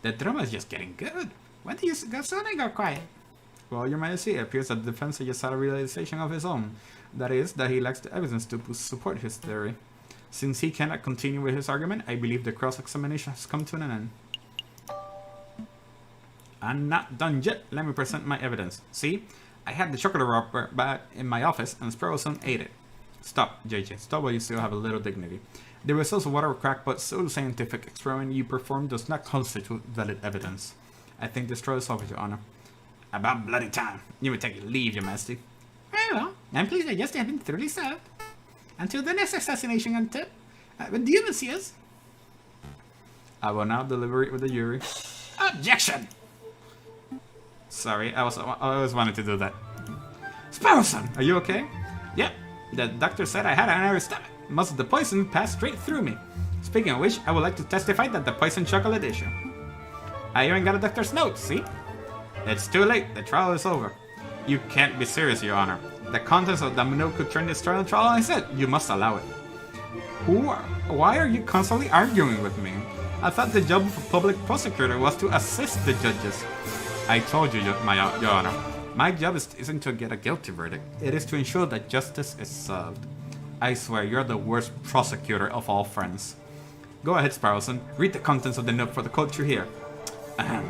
The drama is just getting good. When do you suddenly go quiet? Well, Your Majesty, it appears that the defense just had a realization of his own. That is, that he lacks the evidence to support his theory. Since he cannot continue with his argument, I believe the cross-examination has come to an end. I'm not done yet. Let me present my evidence. See? I had the chocolate wrapper back in my office and Sparrowson ate it. Stop, JJ. Stop while you still have a little dignity. The results of whatever crackpot pseudo-scientific experiment you performed does not constitute valid evidence. I think this trial is over, Your Honor. About bloody time. You may take your leave, Your Majesty. Very well. I'm pleased that justice has been thoroughly served. Until the next assassination attempt. Do you even see us? I will now deliberate with the jury. Objection! Sorry, I always wanted to do that. Sparrowson, are you okay? Yep. The doctor said I had an iron stomach. Most of the poison passed straight through me. Speaking of which, I would like to testify that the poison chocolate issue. I even got a doctor's note, see? It's too late, the trial is over. You can't be serious, Your Honor. The contents of the note could turn this trial on its head. You must allow it. Why are you constantly arguing with me? I thought the job of a public prosecutor was to assist the judges. I told you, Your Honor. My job isn't to get a guilty verdict. It is to ensure that justice is served. I swear, you're the worst prosecutor of all friends. Go ahead, Sparrowson. Read the contents of the note for the court to hear. Ahem.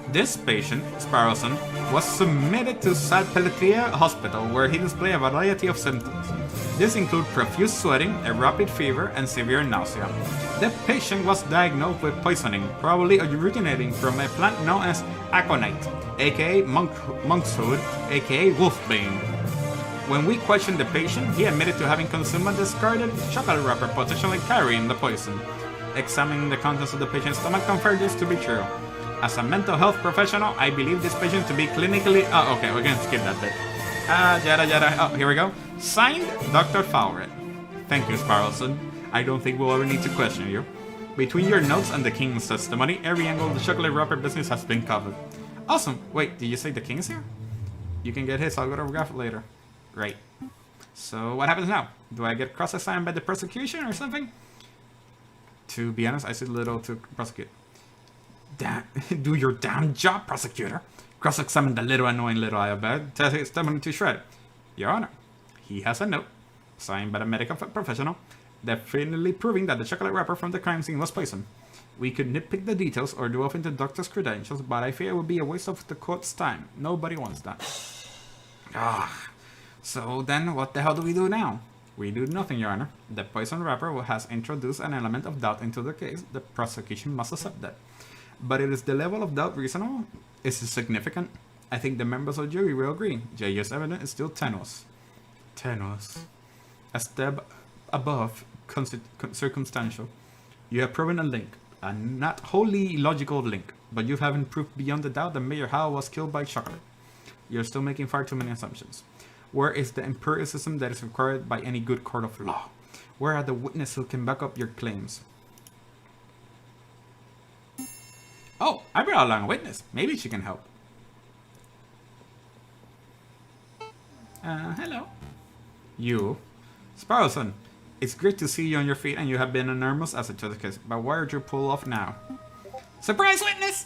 This patient, Sparrowson, was submitted to Salpêtrière Hospital, where he displayed a variety of symptoms. This include profuse sweating, a rapid fever, and severe nausea. The patient was diagnosed with poisoning, probably originating from a plant known as aconite, aka monkshood, aka wolfbane. When we questioned the patient, he admitted to having consumed a discarded chocolate wrapper, potentially carrying the poison. Examining the contents of the patient's stomach confirmed this to be true. As a mental health professional, I believe this patient to be clinically... Oh, okay, we're gonna skip that bit. Yada. Oh, here we go. Signed, Dr. Fowler. Thank you, Sparrowson. I don't think we'll ever need to question you. Between your notes and the King's testimony, every angle of the chocolate wrapper business has been covered. Awesome. Wait, did you say the King's here? You can get his autograph later. Right. So, what happens now? Do I get cross-assigned by the prosecution or something? To be honest, I see little to prosecute. Do your damn job, prosecutor. Cross-examine the little annoying little Iobad. Tell his testimony to shred. Your Honor, he has a note, signed by the medical professional, definitely proving that the chocolate wrapper from the crime scene was poison. We could nitpick the details or delve into the doctor's credentials, but I fear it would be a waste of the court's time. Nobody wants that. So then, what the hell do we do now? We do nothing, Your Honor. The poison wrapper has introduced an element of doubt into the case. The prosecution must accept that. But is the level of doubt reasonable? Is it significant? I think the members of the jury will agree. JJ's evidence is still tenuous. A step above circumstantial. You have proven a link, a not wholly illogical link, but you haven't proved beyond the doubt that Mayor Howe was killed by chocolate. You're still making far too many assumptions. Where is the empiricism that is required by any good court of law? Where are the witnesses who can back up your claims? Oh, I brought along a witness. Maybe she can help. Hello. You. Sparrowson, it's great to see you on your feet and you have been enormous as a to the case, but why did you pull off now? Surprise witness!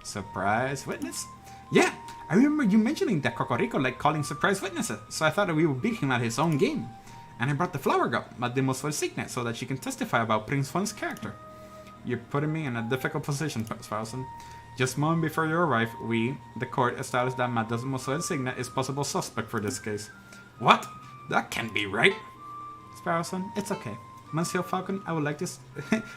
Surprise witness? Yeah, I remember you mentioning that Cocorico liked calling surprise witnesses, so I thought that we would beat him at his own game. And I brought the flower girl, Mademoiselle Signet, so that she can testify about Prince Fun's character. You're putting me in a difficult position, Sparrowson. Just a moment before you arrive, we, the court, established that Mademoiselle Signet is possible suspect for this case. What? That can't be right. Sparrowson, it's okay. Monsieur Falcon, I would like this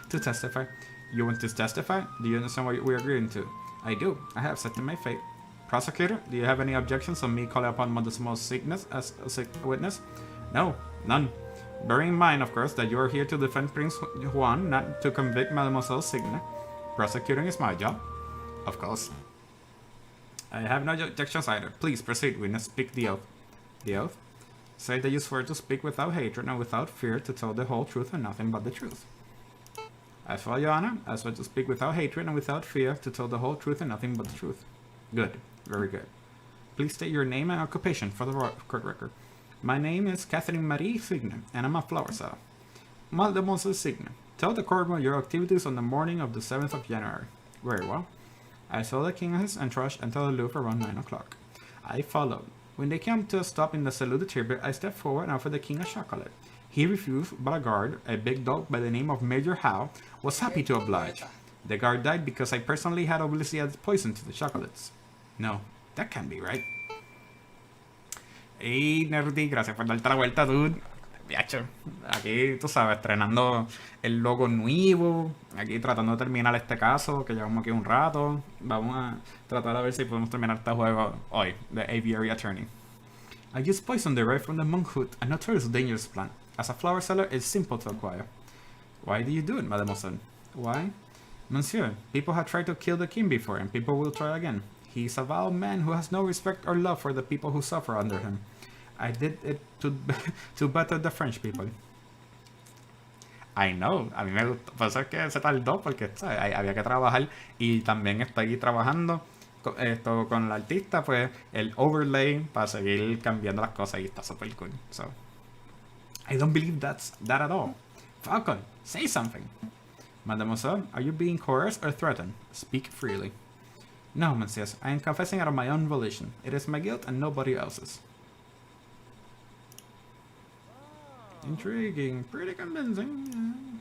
to testify. You want to testify? Do you understand what we're agreeing to? I do. I have accepted my fate. Prosecutor, do you have any objections on me calling upon Mademoiselle Signet as a witness? No, none. Bearing in mind, of course, that you are here to defend Prince Juan, not to convict Mademoiselle Signet. Prosecuting is my job. Of course. I have no objections either. Please proceed, witness. Speak the oath. The oath? Say that you swear to speak without hatred and without fear, to tell the whole truth and nothing but the truth. I swear, Your Honor, I swear to speak without hatred and without fear, to tell the whole truth and nothing but the truth. Good. Very good. Please state your name and occupation for the court record. My name is Catherine Marie Signet, and I'm a flower seller. Mademoiselle Signet, Tell the court your activities on the morning of the 7th of January. Very well. I saw the king and his entourage enter the Louvre around 9 o'clock. I followed. When they came to a stop in the Salute de Tigre, I stepped forward and offered the king a chocolate. He refused, but a guard, a big dog by the name of Major Howe, was happy to oblige. The guard died because I personally had obviously added poison to the chocolates. No, that can't be right. Hey, Nerdy, gracias por darte la vuelta, dude. Biacho, aquí, tú sabes, estrenando el logo nuevo. Aquí tratando de terminar este caso, que llevamos aquí un rato. Vamos a tratar de ver si podemos terminar este juego hoy, the Aviary Attorney. I use poison derived from the monkhood, a notorious dangerous plant. As a flower seller, it's simple to acquire. Why do you do it, mademoiselle? Why? Monsieur, people have tried to kill the king before, and people will try again. He is a vile man who has no respect or love for the people who suffer under him. I did it to better the French people. I know, a mí me gustó, por eso es que se tardó, porque ¿sabes? Había que trabajar y también estoy trabajando esto con la artista, pues el overlay para seguir cambiando las cosas y está super cool. So, I don't believe that at all. Falcon, say something. Mademoiselle, are you being coerced or threatened? Speak freely. No, monsieur, I am confessing out of my own volition. It is my guilt and nobody else's. Intriguing, pretty convincing.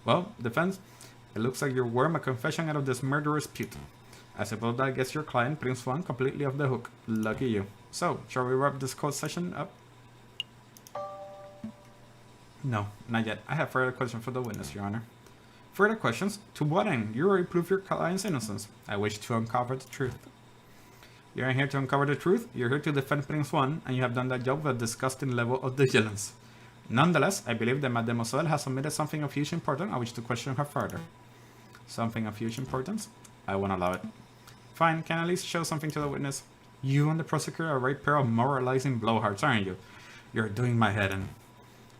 Well, defense, it looks like you're worm a confession out of this murderous pute. I suppose that gets your client, Prince Juan, completely off the hook. Lucky you. So, shall we wrap this court session up? No, not yet. I have further questions for the witness, Your Honor. Further questions? To what end? You already proved your client's innocence. I wish to uncover the truth. You're here to uncover the truth, you're here to defend Prince Juan, and you have done that job with a disgusting level of vigilance. Nonetheless, I believe that Mademoiselle has submitted something of huge importance. I wish to question her further. Something of huge importance? I won't allow it. Fine, can I at least show something to the witness? You and the prosecutor are a right pair of moralizing blowhards, aren't you? You're doing my head in.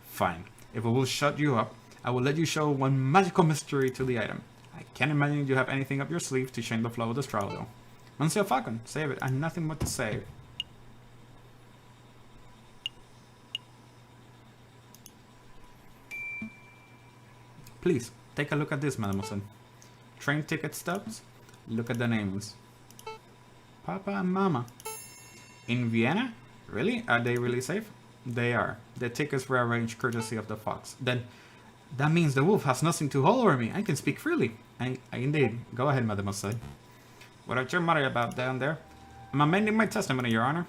Fine. If we will shut you up, I will let you show one magical mystery to the item. I can't imagine you have anything up your sleeve to change the flow of this trial, though. Monsieur Falcon, save it. I have nothing but to say. Please, take a look at this, mademoiselle. Train ticket stubs? Look at the names. Papa and Mama. In Vienna? Really? Are they really safe? They are. The tickets were arranged courtesy of the fox. Then, that means the wolf has nothing to hold over me. I can speak freely. Indeed. Go ahead, mademoiselle. What are you muttering about down there? I'm amending my testimony, Your Honor.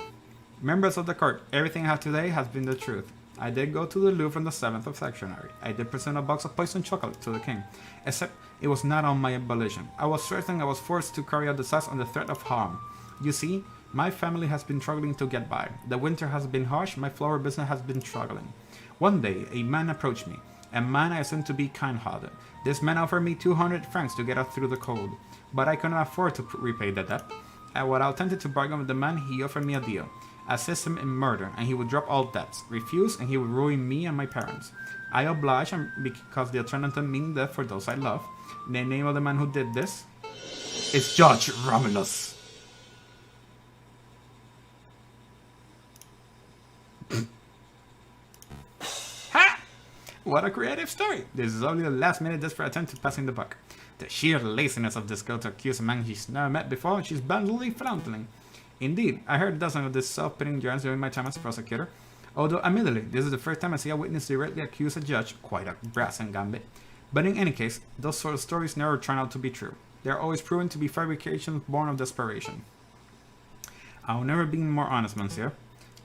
Members of the court, everything I have today has been the truth. I did go to the Louvre on the 7th of January. I did present a box of poisoned chocolate to the king, except it was not on my volition. I was certain I was forced to carry out the task on the threat of harm. You see, my family has been struggling to get by. The winter has been harsh, my flower business has been struggling. One day, a man approached me, a man I assumed to be kind-hearted. This man offered me 200 francs to get us through the cold, but I could not afford to repay the debt. When I attempted to bargain with the man, he offered me a deal. Assist him in murder, and he would drop all debts. Refuse, and he would ruin me and my parents. I obliged, because the alternative means death for those I love. The name of the man who did this is Judge Romulus. Ha! What a creative story! This is only the last-minute desperate attempt at passing the buck. The sheer laziness of this girl to accuse a man she's never met before, and she's blandly flaunting. Indeed, I heard a dozen of these self-pitying yarns during my time as prosecutor. Although, admittedly, this is the first time I see a witness directly accuse a judge, quite a brazen gambit. But in any case, those sort of stories never turn out to be true. They are always proven to be fabrications born of desperation. I will never be more honest, monsieur.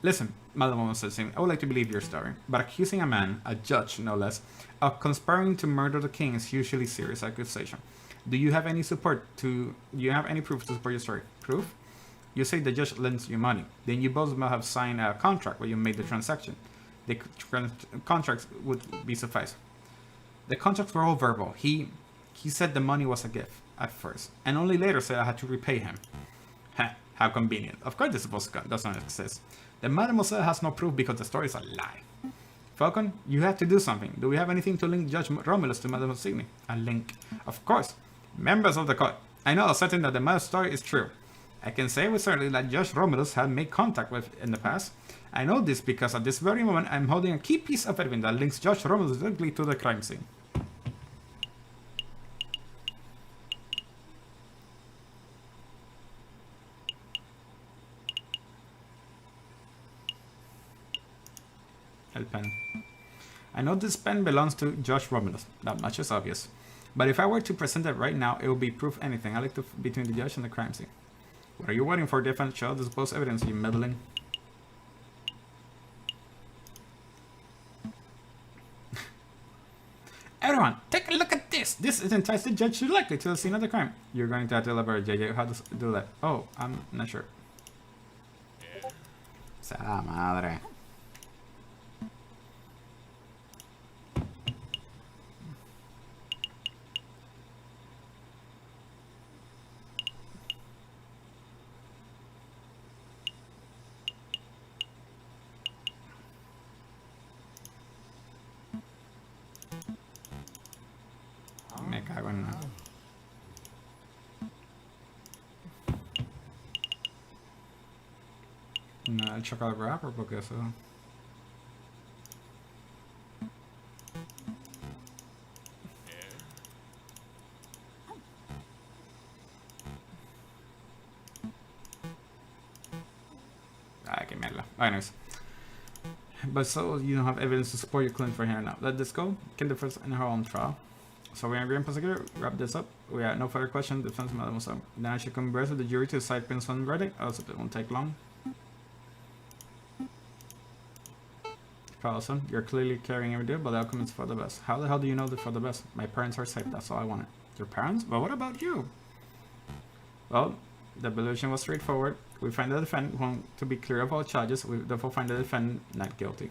Listen, mademoiselle, I would like to believe your story, but accusing a man, a judge no less, of conspiring to murder the king is usually serious accusation. Do you have any proof to support your story? Proof? You say the judge lends you money. Then you both must have signed a contract where you made the transaction. The contracts would be suffice. The contracts were all verbal. He said the money was a gift at first, and only later said I had to repay him. How convenient. Of course this doesn't exist. The mademoiselle has no proof because the story is a lie. Falcon, you have to do something. Do we have anything to link Judge Romulus to Mademoiselle? A link. Of course. Members of the court, I know certain that the matter story is true. I can say with certainty that Judge Romulus had made contact with in the past. I know this because at this very moment I'm holding a key piece of evidence that links Judge Romulus directly to the crime scene. El pen. I know this pen belongs to Josh Romulus. That much is obvious. But if I were to present it right now, it would be proof anything. I like to between the judge and the crime scene. What are you waiting for, defense? Show the supposed evidence, you meddling. Everyone, take a look at this. This is entices the judge directly to the scene of the crime. You're going to have to elaborate, JJ. How to do that? Oh, I'm not sure. Sea la madre. Me cago en nada. No, el chocolate wrapper porque eso. Ah, qué mierda. Anyways. But so you don't have evidence to support your claim for here now. Let this go. Can the first in her own trial. So we agree on prosecutor, wrap this up. We have no further questions. Defense mademoiselle. Then I should converse with the jury to decide Prince on verdict. Also, it won't take long. Carlson, you're clearly carrying every deal, but the outcome is for the best. How the hell do you know that for the best? My parents are safe. That's all I wanted. Your parents? But what about you? Well, the evaluation was straightforward. We find the defendant wrong to be clear of all charges. We therefore find the defendant not guilty.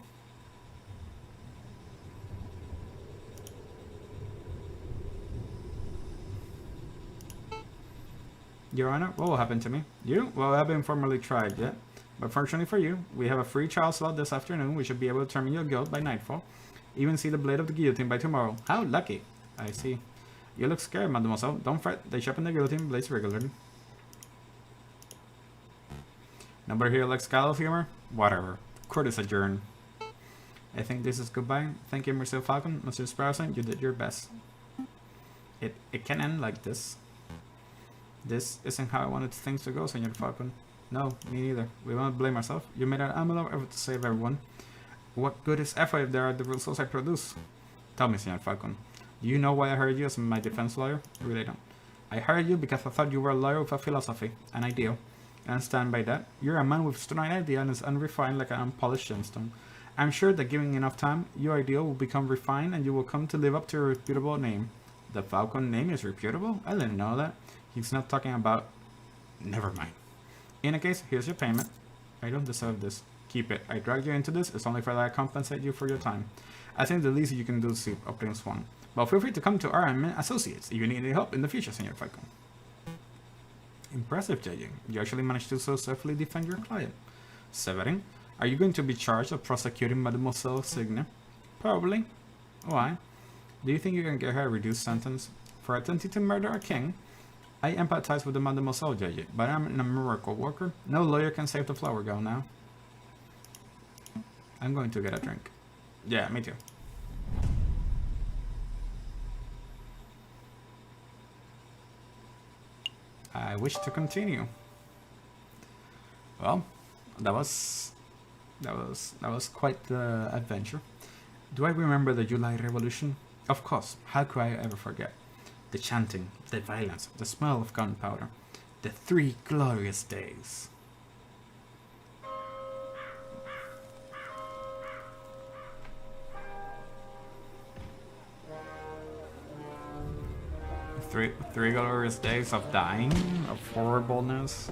Your Honor, what will happen to me? You? Well, I haven't formally tried yet. But fortunately for you, we have a free trial slot this afternoon. We should be able to determine your guilt by nightfall. Even see the blade of the guillotine by tomorrow. How lucky. I see. You look scared, mademoiselle. Don't fret. They sharpen the guillotine blades regularly. Nobody here likes gallows humor? Whatever. Court is adjourned. I think this is goodbye. Thank you, Mr. Falcon. Mr. Sparrowson, you did your best. It can end like this. This isn't how I wanted things to go, Senor Falcon. No, me neither. We won't blame ourselves. You made an admirable effort to save everyone. What good is effort if there are the results I produce? Tell me, Senor Falcon. Do you know why I hired you as my defense lawyer? I really don't. I hired you because I thought you were a lawyer with a philosophy, an ideal. And stand by that. You're a man with a strong idea and is unrefined like an unpolished gemstone. I'm sure that given enough time, your ideal will become refined and you will come to live up to your reputable name. The Falcon name is reputable? I didn't know that. He's not talking about... Never mind. In a case, here's your payment. I don't deserve this. Keep it. I dragged you into this. It's only for that I compensate you for your time. I think the least you can do is sleep, Prince One. But feel free to come to our associates if you need any help in the future, Senor Falcon. Impressive, JJ. You actually managed to so safely defend your client. Severin, are you going to be charged of prosecuting Mademoiselle Signe? Probably. Why? Do you think you can get her a reduced sentence? For attempting to murder a king? I empathize with the Mademoiselle, JJ, but I'm a miracle worker. No lawyer can save the flower girl now. I'm going to get a drink. Yeah, me too. I wish to continue. Well, that was quite the adventure. Do I remember the July Revolution? Of course. How could I ever forget? The chanting, the violence, the smell of gunpowder, the 3 glorious days. Three glorious days of dying, of horribleness.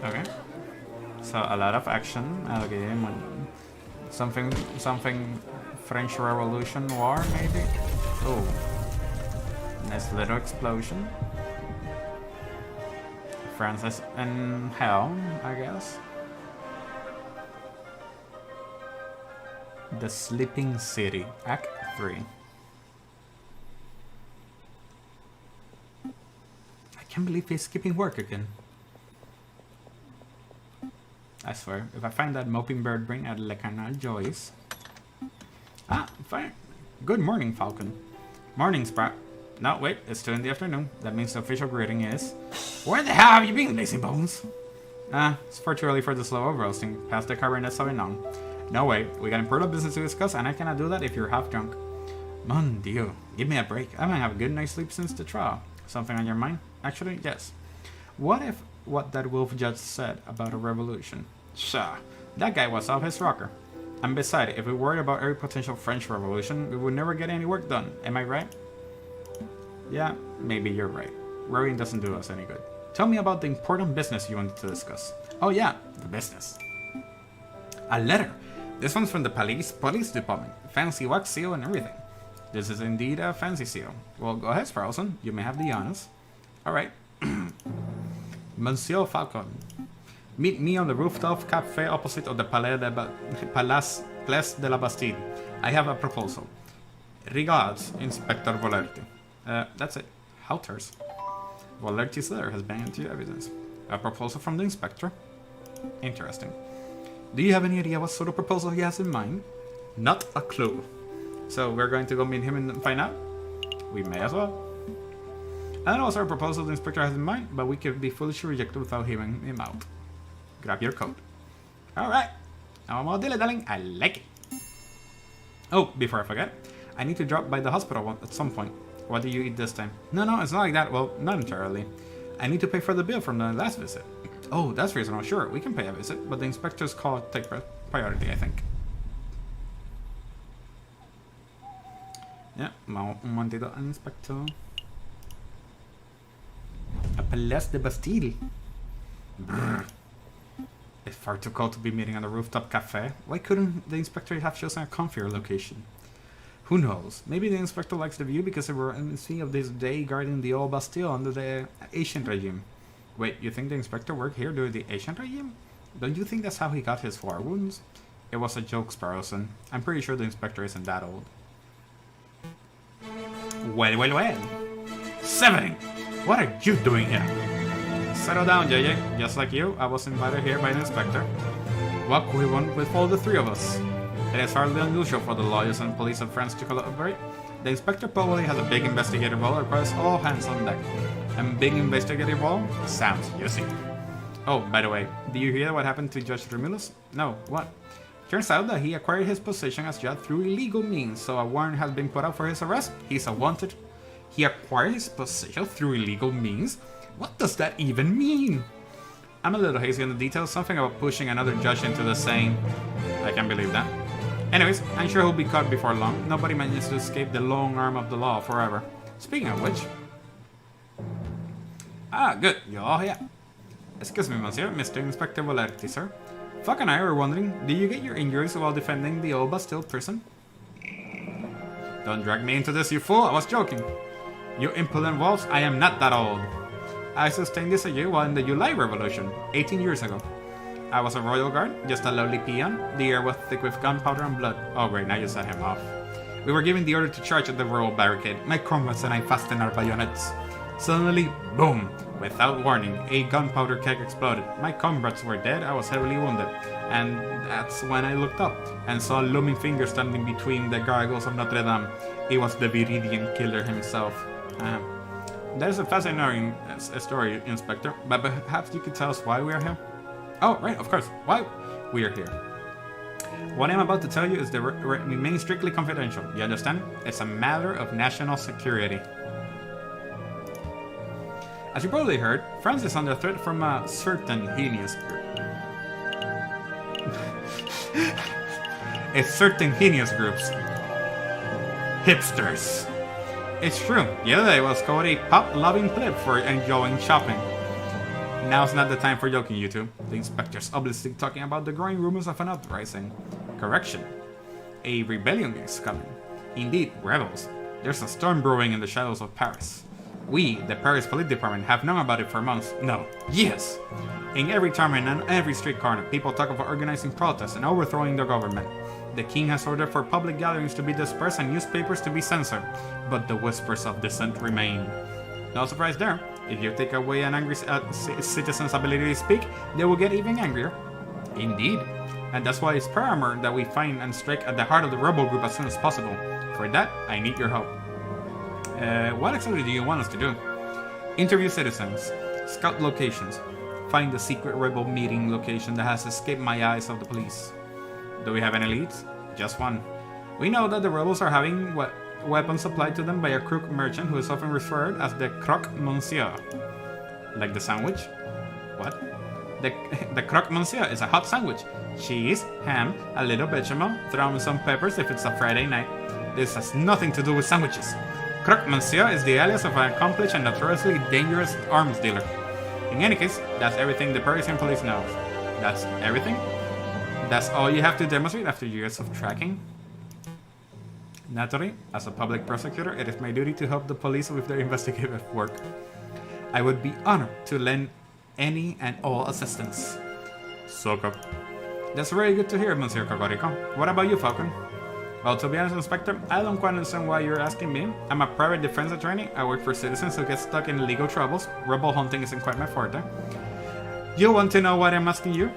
Okay. So a lot of action. Okay, something French Revolution war maybe. Oh, nice little explosion. France is in hell, I guess. The Sleeping City, Act 3. I can't believe he's skipping work again. I swear, if I find that moping bird bring at Le Canal Joyce. Ah, fine. Good morning, Falcon. Morning, Sprat. No, wait, it's 2 in the afternoon. That means the official greeting is... Where the hell have you been, lazy bones? It's far too early for the slow roasting. Pass the Cabernet Sauvignon. No way, we got important business to discuss, and I cannot do that if you're half drunk. Mon Dieu, give me a break. I haven't had a good night's sleep since the trial. Something on your mind? Actually, yes. What if what that wolf just said about a revolution? Pshaw, that guy was off his rocker. And besides, if we worried about every potential French revolution, we would never get any work done. Am I right? Yeah, maybe you're right. Worrying doesn't do us any good. Tell me about the important business you wanted to discuss. Oh yeah, the business. A letter. This one's from the police department. Fancy wax seal and everything. This is indeed a fancy seal. Well, go ahead, Sproulson. You may have the honors. Alright. Monsieur Falcon. Meet me on the rooftop cafe opposite of the Place de la Bastille. I have a proposal. Regards, Inspector Volerti. That's it. Houters. Volerti's letter has been into evidence. A proposal from the inspector? Interesting. Do you have any idea what sort of proposal he has in mind? Not a clue. So we're going to go meet him and find out? We may as well. I don't know what sort of proposal the inspector has in mind, but we could be foolishly rejected without hearing him out. Grab your coat. Alright. Now I'm all dilly-dallying. I like it. Oh, before I forget, I need to drop by the hospital at some point. What do you eat this time? No, it's not like that. Well, not entirely. I need to pay for the bill from the last visit. Oh, that's reasonable. Sure, we can pay a visit, but the inspector's call take priority, I think. Yeah, un momentito, inspector. A Place de Bastille. Brr. It's far too cold to be meeting on the rooftop cafe. Why couldn't the inspector have chosen a comfier location? Who knows? Maybe the inspector likes the view because they were in the sea of this day guarding the old Bastille under the Asian regime. Wait, you think the inspector worked here during the Asian regime? Don't you think that's how he got his war wounds? It was a joke, Sparrowson. I'm pretty sure the inspector isn't that old. Well. 7! What are you doing here? Settle down, JJ. Just like you, I was invited here by the inspector. What could we want with all the three of us? It is hardly unusual for the lawyers and police of France to collaborate. The inspector probably has a big investigative role that requires all hands on deck. And big investigative role? Sounds juicy. Oh, by the way, do you hear what happened to Judge Romulus? No, what? Turns out that he acquired his position as judge through illegal means, so a warrant has been put out for his arrest. He's a wanted. He acquired his position through illegal means? What does that even mean? I'm a little hazy on the details, something about pushing another judge into the Seine. I can't believe that. Anyways, I'm sure he'll be caught before long. Nobody manages to escape the long arm of the law forever. Speaking of which... Ah, good. You're all here. Excuse me, monsieur. Mr. Inspector Volerti, sir. Fuck and I were wondering, did you get your injuries while defending the old Bastille prison? Don't drag me into this, you fool. I was joking. You impudent wolves, I am not that old. I sustained this a year while in the July Revolution, 18 years ago. I was a royal guard, just a lowly peon. The air was thick with gunpowder and blood. Oh great, now you set him off. We were given the order to charge at the royal barricade. My comrades and I fastened our bayonets. Suddenly, boom! Without warning, a gunpowder keg exploded. My comrades were dead, I was heavily wounded. And that's when I looked up and saw a looming finger standing between the gargoyles of Notre Dame. It was the Viridian killer himself. There's a fascinating story, Inspector, but perhaps you could tell us why we are here? Oh, right, of course. Why we are here. What I'm about to tell you is to remain strictly confidential. You understand? It's a matter of national security. As you probably heard, France is under threat from a certain heinous group. It's certain heinous groups. Hipsters. It's true. The other day was called a pop-loving pleb for enjoying shopping. Now's not the time for joking, you two. The inspector's obviously talking about the growing rumors of an uprising. Correction. A rebellion is coming. Indeed, rebels. There's a storm brewing in the shadows of Paris. We, the Paris Police Department, have known about it for months. No, years. In every town and on every street corner, people talk about organizing protests and overthrowing the government. The king has ordered for public gatherings to be dispersed and newspapers to be censored, but the whispers of dissent remain. No surprise there. If you take away an angry citizen's ability to speak, they will get even angrier. Indeed. And that's why it's paramount that we find and strike at the heart of the rebel group as soon as possible. For that, I need your help. What exactly do you want us to do? Interview citizens, scout locations, find the secret rebel meeting location that has escaped my eyes of the police. Do we have any leads? Just one. We know that the rebels are having weapons supplied to them by a crook merchant who is often referred as the croque monsieur. Like the sandwich? What? The croque monsieur is a hot sandwich. Cheese, ham, a little bechamel, throw in some peppers if it's a Friday night. This has nothing to do with sandwiches. Croque monsieur is the alias of an accomplished and notoriously dangerous arms dealer. In any case, that's everything the Parisian police knows. That's everything? That's all you have to demonstrate after years of tracking? Naturally, as a public prosecutor, it is my duty to help the police with their investigative work. I would be honored to lend any and all assistance. Suck. That's very good to hear, Monsieur Cocorico. What about you, Falcon? Well, to be honest, Inspector, I don't quite understand why you're asking me. I'm a private defense attorney. I work for citizens who get stuck in legal troubles. Rebel hunting isn't quite my forte. You want to know what I'm asking you?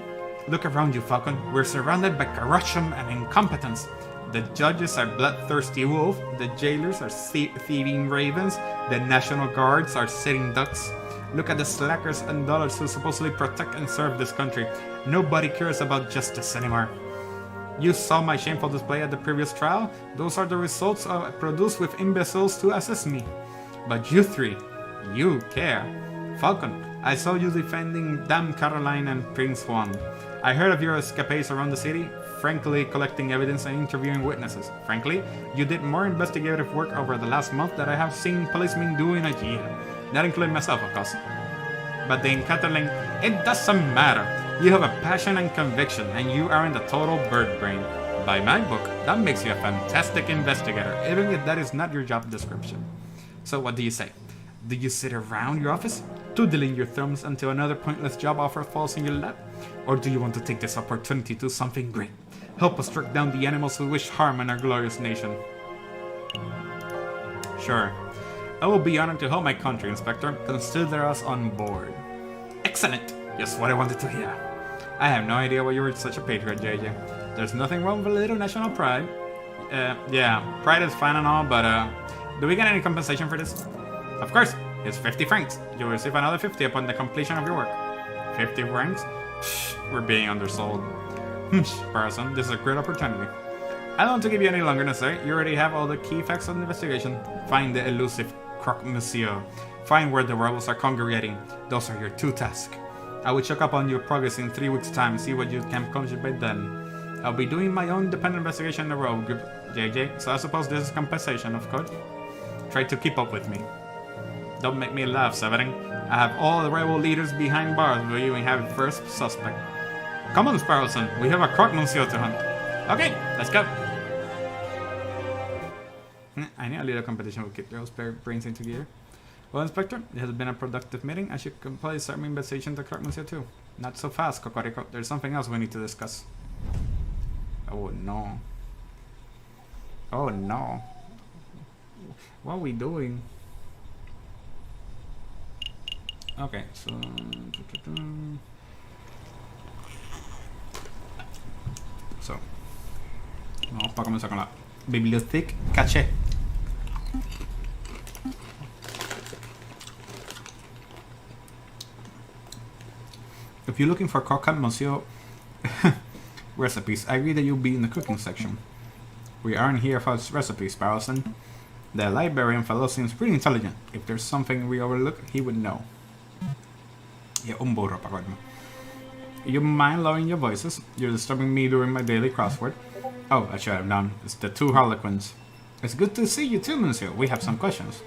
Look around you, Falcon. We're surrounded by corruption and incompetence. The judges are bloodthirsty wolves. The jailers are thieving ravens. The National Guards are sitting ducks. Look at the slackers and dollars who supposedly protect and serve this country. Nobody cares about justice anymore. You saw my shameful display at the previous trial. Those are the results produced with imbeciles to assist me. But you three, you care. Falcon, I saw you defending Dame Caroline and Prince Juan. I heard of your escapades around the city, frankly collecting evidence and interviewing witnesses. Frankly, you did more investigative work over the last month than I have seen policemen do in a year. Not including myself, of course. But then Catalan, it doesn't matter. You have a passion and conviction, and you aren't a total bird brain. By my book, that makes you a fantastic investigator, even if that is not your job description. So what do you say? Do you sit around your office, twiddling your thumbs until another pointless job offer falls in your lap? Or do you want to take this opportunity to do something great? Help us track down the animals who wish harm on our glorious nation. Sure. I will be honored to help my country, Inspector. Consider us on board. Excellent! Just what I wanted to hear. I have no idea why you were such a patriot, JJ. There's nothing wrong with a little national pride. Yeah, pride is fine and all, but do we get any compensation for this? Of course, it's 50 francs. You'll receive another 50 upon the completion of your work. 50 francs? Psh, we're being undersold. Person, this is a great opportunity. I don't want to give you any longer, necessary. You already have all the key facts of the investigation. Find the elusive croque monsieur. Find where the rebels are congregating. Those are your two tasks. I will check up on your progress in 3 weeks' time and see what you can accomplish by then. I'll be doing my own independent investigation in the road group, JJ, so I suppose this is compensation, of course. Try to keep up with me. Don't make me laugh, Severin. I have all the rebel leaders behind bars where you have first suspect. Come on, Sparrowson, we have a croque monsieur to hunt. Okay, let's go. I need a little competition will keep those brains into gear. Well, Inspector, it has been a productive meeting. I should complete some investigation to croque monsieur too. Not so fast, Cocorico. There's something else we need to discuss. Oh no. Oh no. What are we doing? Okay, so... vamos para comenzar con la bibliothèque cachée. If you're looking for croque monsieur recipes, I agree that you'll be in the cooking section. We aren't here for recipes, Sparrowson. The librarian fellow seems pretty intelligent. If there's something we overlook, he would know. Yeah, un burro, pa' colmo. You mind lowering your voices? You're disturbing me during my daily crossword. Oh, I should have known. It's the two harlequins. It's good to see you too, monsieur. We have some questions.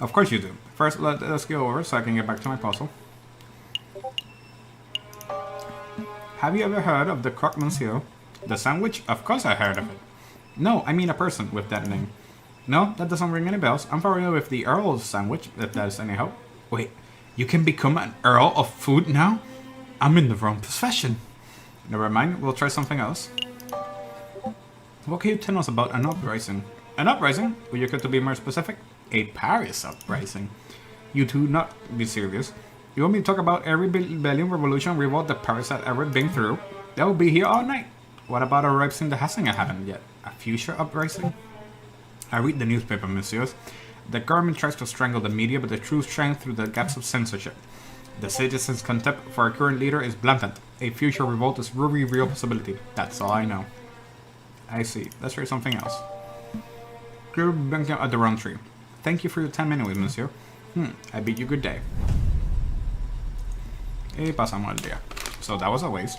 Of course you do. First, let us go over so I can get back to my puzzle. Have you ever heard of the croque monsieur? The sandwich? Of course I heard of it. No, I mean a person with that name. No, that doesn't ring any bells. I'm familiar with the Earl's sandwich, if that is any help. Wait, you can become an Earl of food now? I'm in the wrong profession. Never mind, we'll try something else. What can you tell us about an uprising? An uprising? Would you care to be more specific? A Paris uprising. You do not be serious. You want me to talk about every rebellion, revolution, revolt that Paris had ever been through? That will be here all night. What about a uprising that hasn't happened yet? A future uprising? I read the newspaper, messieurs. The government tries to strangle the media, but the truth shines through the gaps of censorship. The citizens' contempt for our current leader is blatant. A future revolt is very real possibility. That's all I know. I see. Let's try something else. At the round tree. Thank you for your time anyway, monsieur. I bid you good day. Y pasamos el día. So that was a waste.